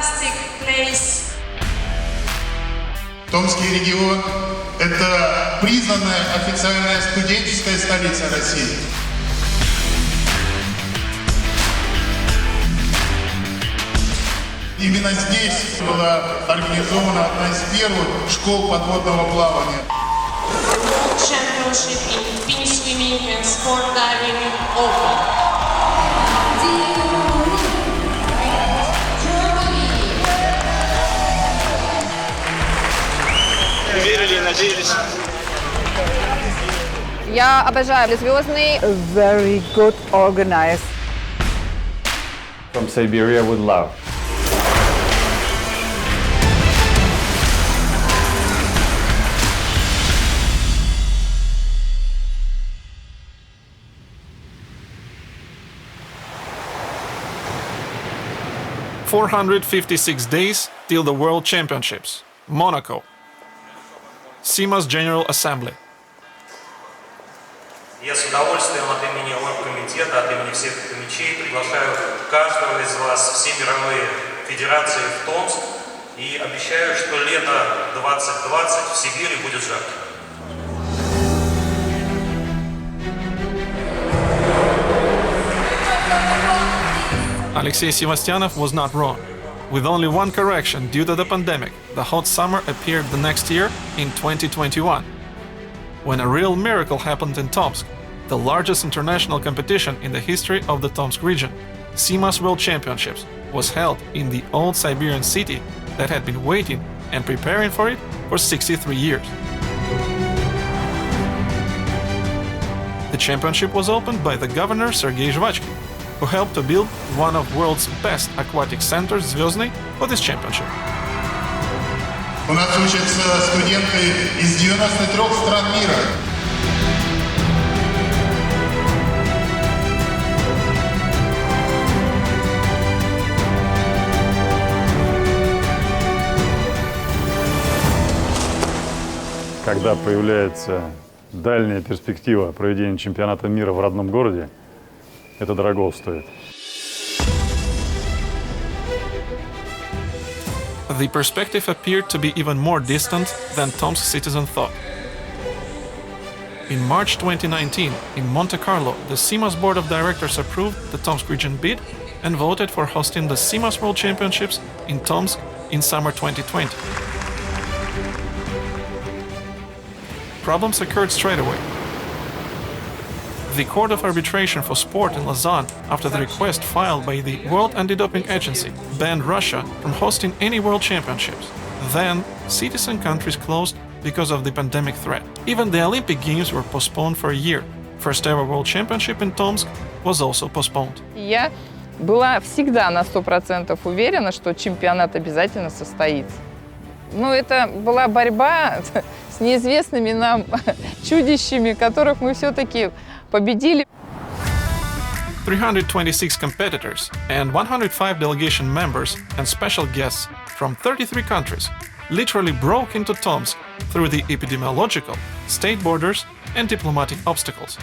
fantastic place. Томский регион – это признанная официальная студенческая столица России. Именно здесь была организована одна из первых школ подводного плавания. World Championship in Fin Swimming and Sport Diving Open. Верили и надеялись. Я обожаю звездный. Very good organized. From Siberia with love. "456 days till the World Championships. Monaco. CIMA's General Assembly." Я с удовольствием от имени оргкомитета, от имени всех комичей приглашаю каждого из вас, все мировые федерации в Томск, и обещаю, что лето 2020 в Сибири будет жарко. Alexei Sevastyanov was not wrong. With only one correction due to the pandemic, the hot summer appeared the next year in 2021, when a real miracle happened in Tomsk, the largest international competition in the history of the Tomsk region. CIMA's World Championships was held in the old Siberian city that had been waiting and preparing for it for 63 years. The championship was opened by the governor Sergei Zhvachkin, who helped to build one of the world's best aquatic centers, Zvezdny, for this championship. У нас учатся студенты из 93 стран мира. Когда появляется дальняя перспектива проведения чемпионата мира в родном городе, это дорого стоит. The perspective appeared to be even more distant than Tomsk citizens thought. In March 2019, in Monte Carlo, the CIMA's board of directors approved the Tomsk region bid and voted for hosting the CIMA's World Championships in Tomsk in summer 2020. Problems occurred straight away. The Court of Arbitration for Sport in Lausanne, after the request filed by the World Anti-Doping Agency, banned Russia from hosting any World Championships. Then, cities and countries closed because of the pandemic threat. Even the Olympic Games were postponed for a year. First ever World Championship in Tomsk was also postponed. Я была всегда на 100% уверена, что чемпионат обязательно состоится. Но это была борьба с неизвестными нам чудищами, которых мы все-таки победили. 326 competitors and 105 delegation members and special guests from 33 countries literally broke into Tomsk through the epidemiological, state borders, and diplomatic obstacles.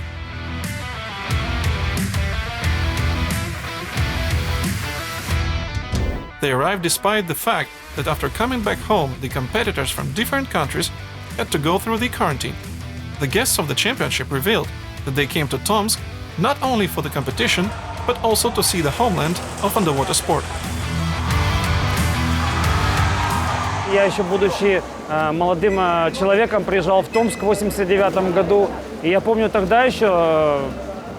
They arrived despite the fact that after coming back home, the competitors from different countries had to go through the quarantine. The guests of the championship revealed that they came to Tomsk not only for the competition, but also to see the homeland of underwater sport. Я еще, будучи молодым человеком, приезжал в Томск в 1989 году. И я помню, тогда еще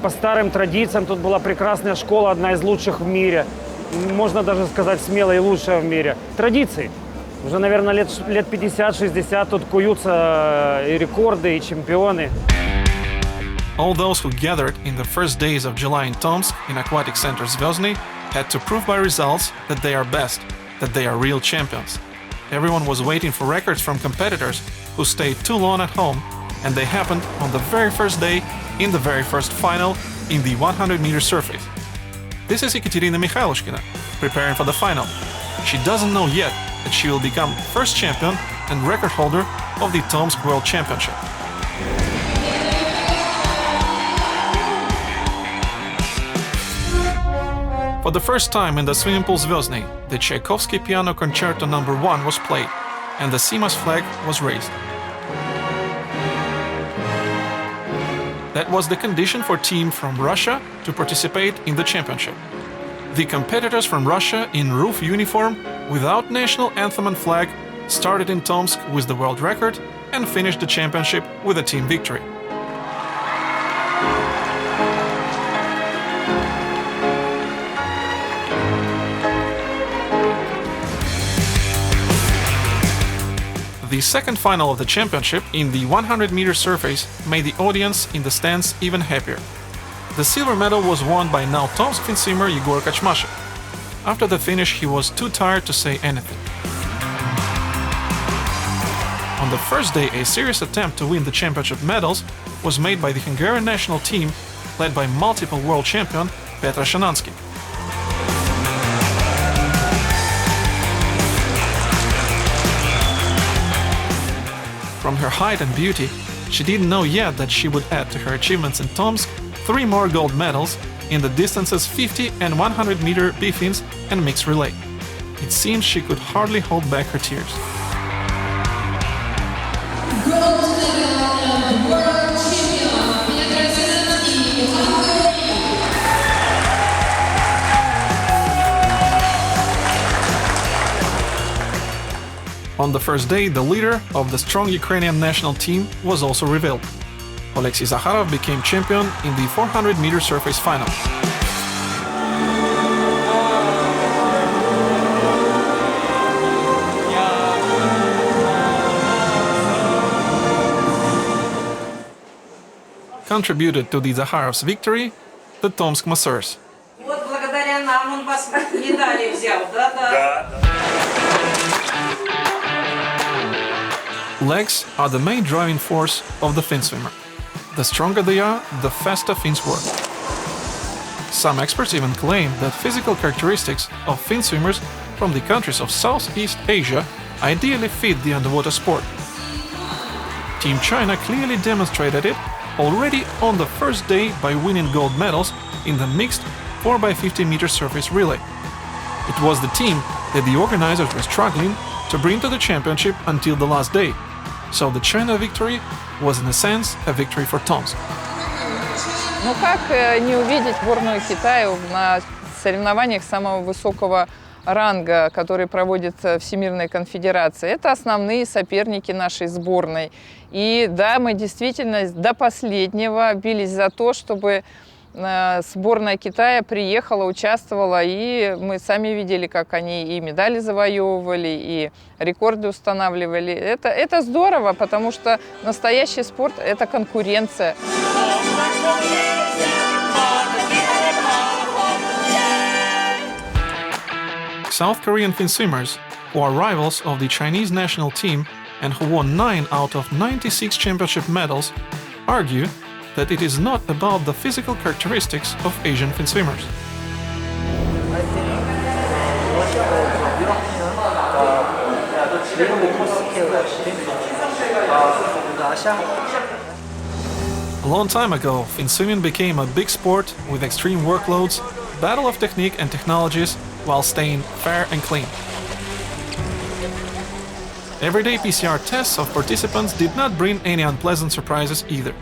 по старым традициям тут была прекрасная школа, одна из лучших в мире. Можно даже сказать, смело и лучшая в мире. Традиции. Уже, наверное, лет 50-60 тут куются и рекорды, и чемпионы. All those who gathered in the first days of July in Tomsk in aquatic center Zvezdny had to prove by results that they are best, that they are real champions. Everyone was waiting for records from competitors who stayed too long at home, and they happened on the very first day in the very first final in the 100-meter surface. This is Ekaterina Mikhailushkina, preparing for the final. She doesn't know yet that she will become first champion and record holder of the Tomsk World Championship. For the first time in the swimming pool Zvyozny, the Tchaikovsky Piano Concerto No. 1 was played, and the CMOS flag was raised. That was the condition for team from Russia to participate in the championship. The competitors from Russia in roof uniform, without national anthem and flag, started in Tomsk with the world record and finished the championship with a team victory. The second final of the championship in the 100-meter surface made the audience in the stands even happier. The silver medal was won by now Tomsk Finn swimmer Yegor Kachmashev. After the finish, he was too tired to say anything. On the first day, a serious attempt to win the championship medals was made by the Hungarian national team, led by multiple world champion Petra Szymanski. From her height and beauty, she didn't know yet that she would add to her achievements in Tomsk 3 more gold medals in the distances 50 and 100-meter B-fins and mixed relay. It seemed she could hardly hold back her tears. Gold medal, world champion, Petra Szymanski, Hungary. On the first day, the leader of the strong Ukrainian national team was also revealed. Oleksiy Zakharov became champion in the 400-meter surface final. Contributed to the Zakharov's victory, the Tomsk Masseurs. Вот благодаря нам он вас медали взял, да? Legs are the main driving force of the Finn swimmer. The stronger they are, the faster Finns work. Some experts even claim that physical characteristics of Finn swimmers from the countries of Southeast Asia ideally fit the underwater sport. Team China clearly demonstrated it already on the first day by winning gold medals in the mixed 4x50-meter surface relay. It was the team that the organizers were struggling to bring to the championship until the last day. So the China victory was in a sense a victory for Tomsk. Ну как не увидеть сборную Китая на соревнованиях самого высокого ранга, которые проводит Всемирная конфедерация? Это основные соперники нашей сборной. И да, мы действительно до последнего бились за то, чтобы сборная Китая приехала, участвовала, и мы сами видели, как они и медали завоевывали, и рекорды устанавливали. Это здорово, потому что настоящий спорт – это конкуренция. South Korean Finn swimmers, who are rivals of the Chinese national team and who won 9 out of 96 championship medals, argue that it is not about the physical characteristics of Asian Finn swimmers. A long time ago, Finn swimming became a big sport with extreme workloads, battle of technique and technologies, while staying fair and clean. Everyday PCR tests of participants did not bring any unpleasant surprises either.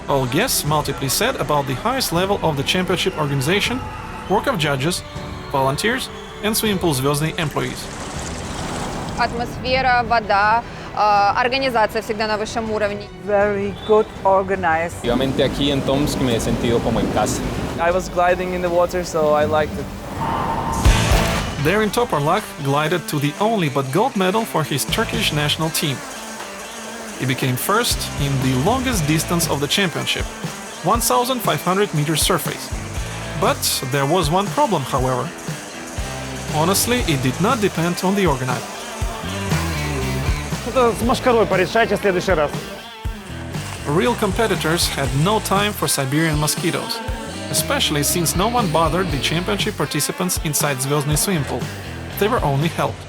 All guests multiply said about the highest level of the championship organization, work of judges, volunteers, and swimming pool Zvyozny employees. Атмосфера, вода, организация всегда на высшем уровне. Very good organized. Efectivamente aquí en Tomsk me he sentido como en casa. I was gliding in the water, so I liked it. There in Toporlak glided to the only but gold medal for his Turkish national team. He became first in the longest distance of the championship, 1,500 meters surface. But there was one problem, however. Honestly, it did not depend on the organizer. Это с Машкарой порешайте в следующий раз. Real competitors had no time for Siberian mosquitoes, especially since no one bothered the championship participants inside Zvyozny swimming pool. They were only helped.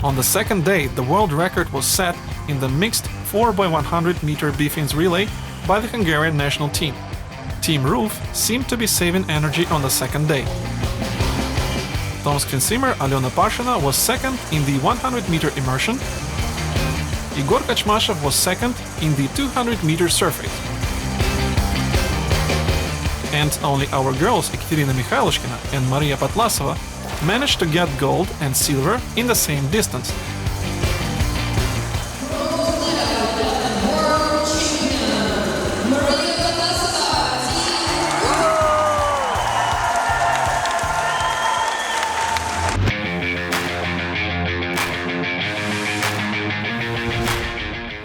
On the second day, the world record was set in the mixed 4x100 meter B-fins relay by the Hungarian national team. Team Roof seemed to be saving energy on the second day. Tomsk swimmer Alyona Parshina was second in the 100-meter immersion. Igor Kachmashev was second in the 200-meter surface. And only our girls Ekaterina Mikhailoshkina and Maria Patlasova managed to get gold and silver in the same distance.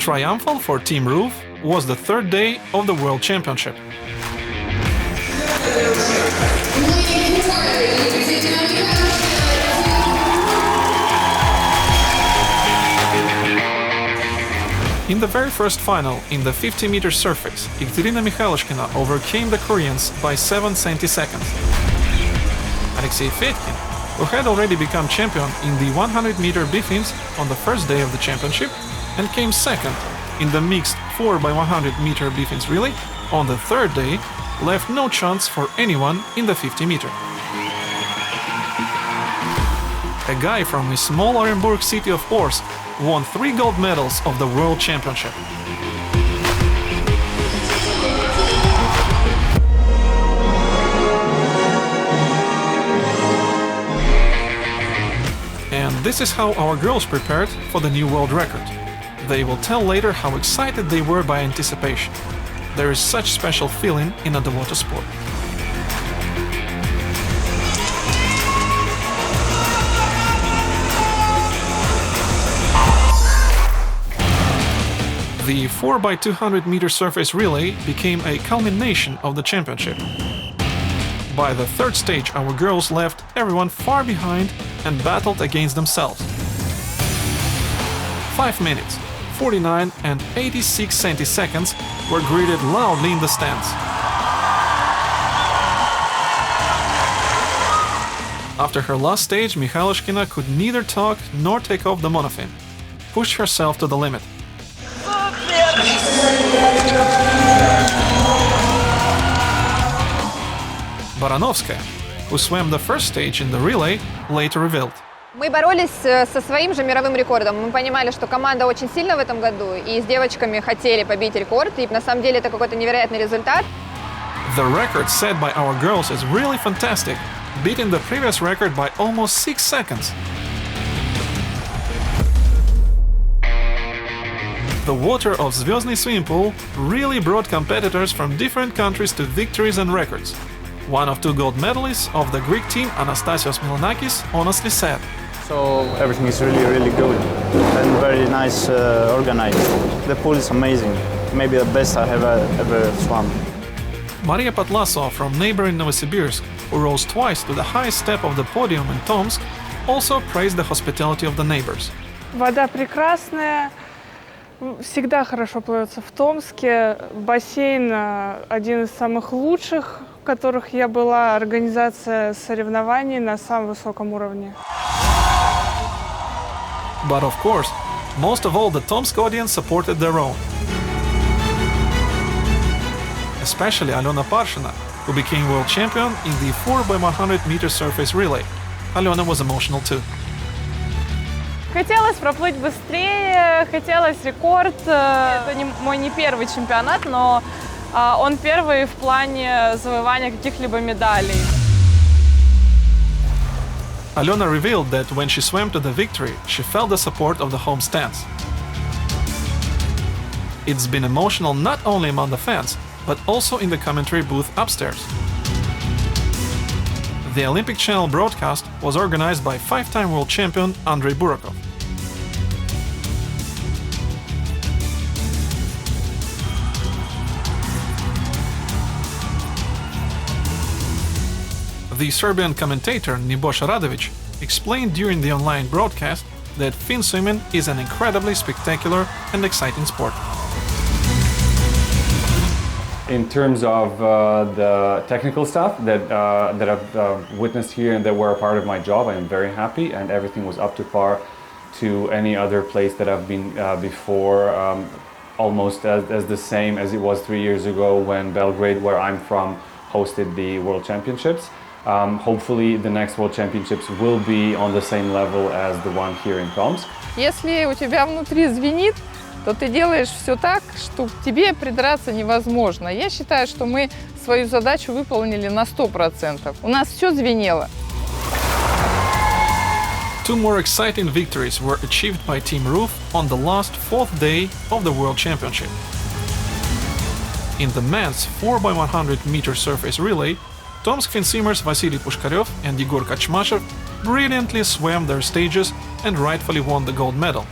Triumphal for Team Roof was the third day of the World Championship. In the very first final, in the 50-meter surface, Ekaterina Mikhailoshkina overcame the Koreans by 7 centiseconds. Alexei Fedkin, who had already become champion in the 100-meter bifins on the first day of the championship, and came second in the mixed 4x100-meter bifins relay on the third day, left no chance for anyone in the 50-meter. A guy from the small Orenburg city of Orsk won 3 gold medals of the World Championship. And this is how our girls prepared for the new world record. They will tell later how excited they were by anticipation. There is such special feeling in underwater sport. The 4x200-meter surface relay became a culmination of the championship. By the third stage, our girls left everyone far behind and battled against themselves. 5 minutes, 49 and 86 centiseconds were greeted loudly in the stands. After her last stage, Mikhailoshkina could neither talk nor take off the monofin, pushed herself to the limit. Baranovskaya, who swam the first stage in the relay, later revealed. Мы боролись со своим же мировым рекордом. Мы понимали, что команда очень сильна в этом году, и с девочками хотели побить рекорд, и на самом деле это какой-то невероятный результат. The record set by our girls is really fantastic, beating the previous record by almost 6 seconds. The water of Zvyozny swimming pool really brought competitors from different countries to victories and records. One of 2 gold medalists of the Greek team, Anastasios Milonakis, honestly said, "So everything is really good and very nice organized. The pool is amazing, maybe the best I have ever swum." Maria Patlasova from neighboring Novosibirsk, who rose twice to the highest step of the podium in Tomsk, also praised the hospitality of the neighbors. Вода прекрасная, всегда хорошо плавается в Томске. Бассейн один из самых лучших, в которых я была, организация соревнований на самом высоком уровне. But of course, most of all the Tomsk audience supported their own. Especially Alyona Parshina, who became world champion in the 4x100-meter surface relay. Alyona was emotional too. Хотелось проплыть быстрее, хотелось рекорд. Это мой не первый чемпионат, но он первый в плане завоевания каких-либо медалей. Alyona revealed that when she swam to the victory, she felt the support of the home stands. It's been emotional not only among the fans, but also in the commentary booth upstairs. The Olympic Channel broadcast was organized by 5-time world champion Andrei Burakov. The Serbian commentator Nebojša Radovic explained during the online broadcast that fin swimming is an incredibly spectacular and exciting sport. In terms of the technical stuff that I've witnessed here and that were a part of my job, I am very happy, and everything was up to par to any other place that I've been before. almost as the same as it was 3 years ago when Belgrade, where I'm from, hosted the World Championships. Hopefully the next World Championships will be on the same level as the one here in Tomsk. Если у тебя внутри звенит, то ты делаешь все так, что к тебе придраться невозможно. Я считаю, что мы свою задачу выполнили на 100%. У нас все звенело. Two more exciting victories were achieved by Team Roof on the last 4th day of the World Championship. In the men's 4x100 meter surface relay, Tomsk Finsimmers Vasily Pushkarev and Igor Kachmashev brilliantly swam their stages and rightfully won the gold medal.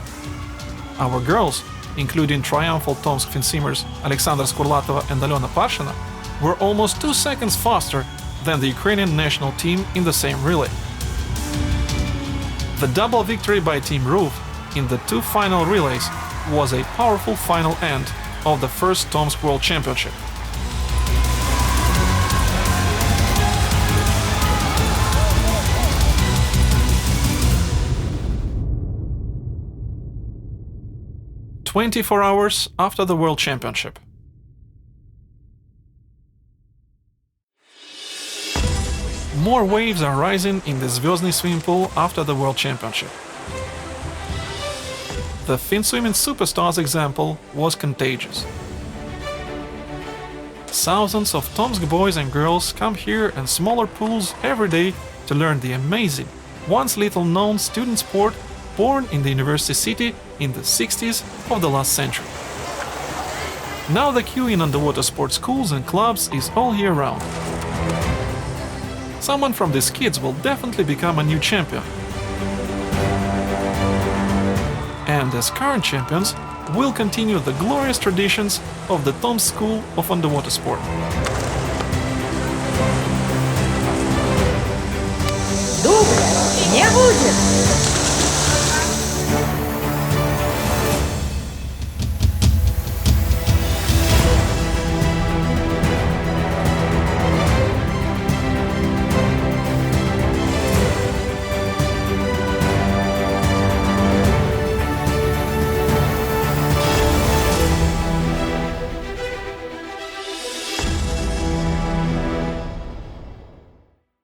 Our girls, including triumphal Tomsk Finsimmers Alexandra Skurlatova and Alena Parshina, were almost 2 seconds faster than the Ukrainian national team in the same relay. The double victory by Team Roof in the 2 final relays was a powerful final end of the first Tomsk World Championship. "24 hours after the World Championship. More waves are rising in the Zvyozny swimming pool after the World Championship. The FinSwimming Superstars example was contagious. Thousands of Tomsk boys and girls come here in smaller pools every day to learn the amazing, once little-known student sport born in the university city in the 60s of the last century. Now the queue in underwater sports schools and clubs is all year round. Someone from these kids will definitely become a new champion. And as current champions, will continue the glorious traditions of the Tomsk School of Underwater Sport. Дубля не будет!